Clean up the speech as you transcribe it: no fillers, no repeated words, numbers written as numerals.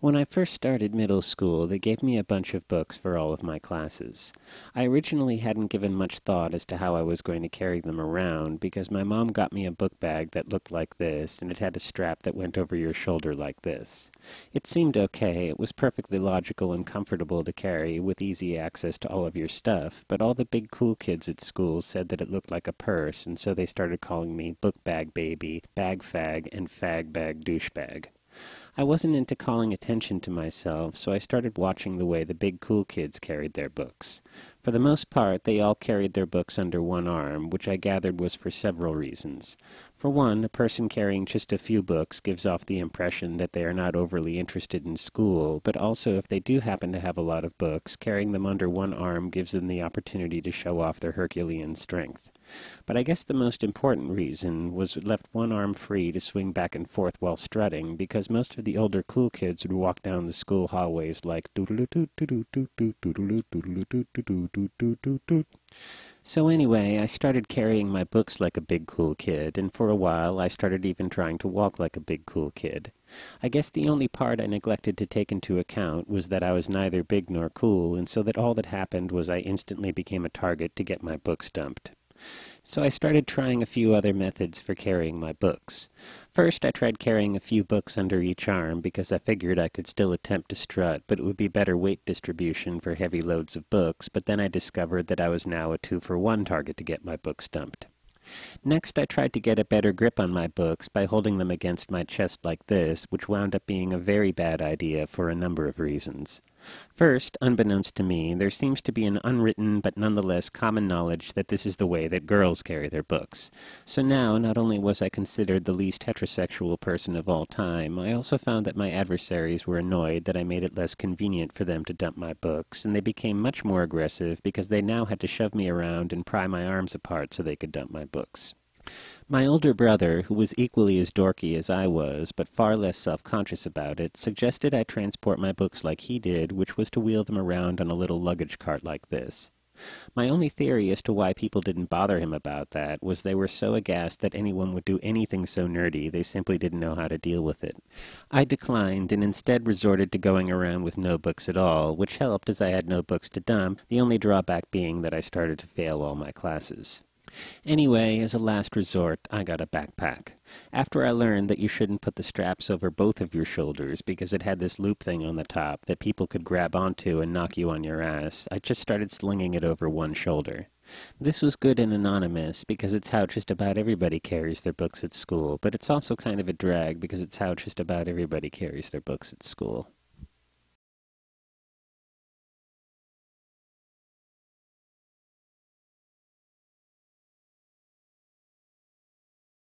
When I first started middle school, they gave me a bunch of books for all of my classes. I originally hadn't given much thought as to how I was going to carry them around because my mom got me a book bag that looked like this, and it had a strap that went over your shoulder like this. It seemed okay, it was perfectly logical and comfortable to carry with easy access to all of your stuff, but all the big cool kids at school said that it looked like a purse, and so they started calling me book bag baby, bag fag, and fag bag douchebag. I wasn't into calling attention to myself, so I started watching the way the big cool kids carried their books. For the most part, they all carried their books under one arm, which I gathered was for several reasons. For one, a person carrying just a few books gives off the impression that they are not overly interested in school, but also if they do happen to have a lot of books, carrying them under one arm gives them the opportunity to show off their Herculean strength. But I guess the most important reason was it left one arm free to swing back and forth while strutting, because most of the older cool kids would walk down the school hallways like doodle-doo-doo-doo-doo-doo-doo-doo-doo-doo-doo-doo-doo. So anyway, I started carrying my books like a big cool kid, and for a while I started even trying to walk like a big cool kid. I guess the only part I neglected to take into account was that I was neither big nor cool, and so that all that happened was I instantly became a target to get my books dumped. So I started trying a few other methods for carrying my books. First, I tried carrying a few books under each arm because I figured I could still attempt to strut, but it would be better weight distribution for heavy loads of books, but then I discovered that I was now a 2-for-1 target to get my books dumped. Next, I tried to get a better grip on my books by holding them against my chest like this, which wound up being a very bad idea for a number of reasons. First, unbeknownst to me, there seems to be an unwritten but nonetheless common knowledge that this is the way that girls carry their books. So now, not only was I considered the least heterosexual person of all time, I also found that my adversaries were annoyed that I made it less convenient for them to dump my books, and they became much more aggressive because they now had to shove me around and pry my arms apart so they could dump my books. My older brother, who was equally as dorky as I was, but far less self-conscious about it, suggested I transport my books like he did, which was to wheel them around on a little luggage cart like this. My only theory as to why people didn't bother him about that was they were so aghast that anyone would do anything so nerdy they simply didn't know how to deal with it. I declined and instead resorted to going around with no books at all, which helped as I had no books to dump, the only drawback being that I started to fail all my classes. Anyway, as a last resort, I got a backpack. After I learned that you shouldn't put the straps over both of your shoulders because it had this loop thing on the top that people could grab onto and knock you on your ass, I just started slinging it over one shoulder. This was good and anonymous because it's how just about everybody carries their books at school, but it's also kind of a drag because it's how just about everybody carries their books at school.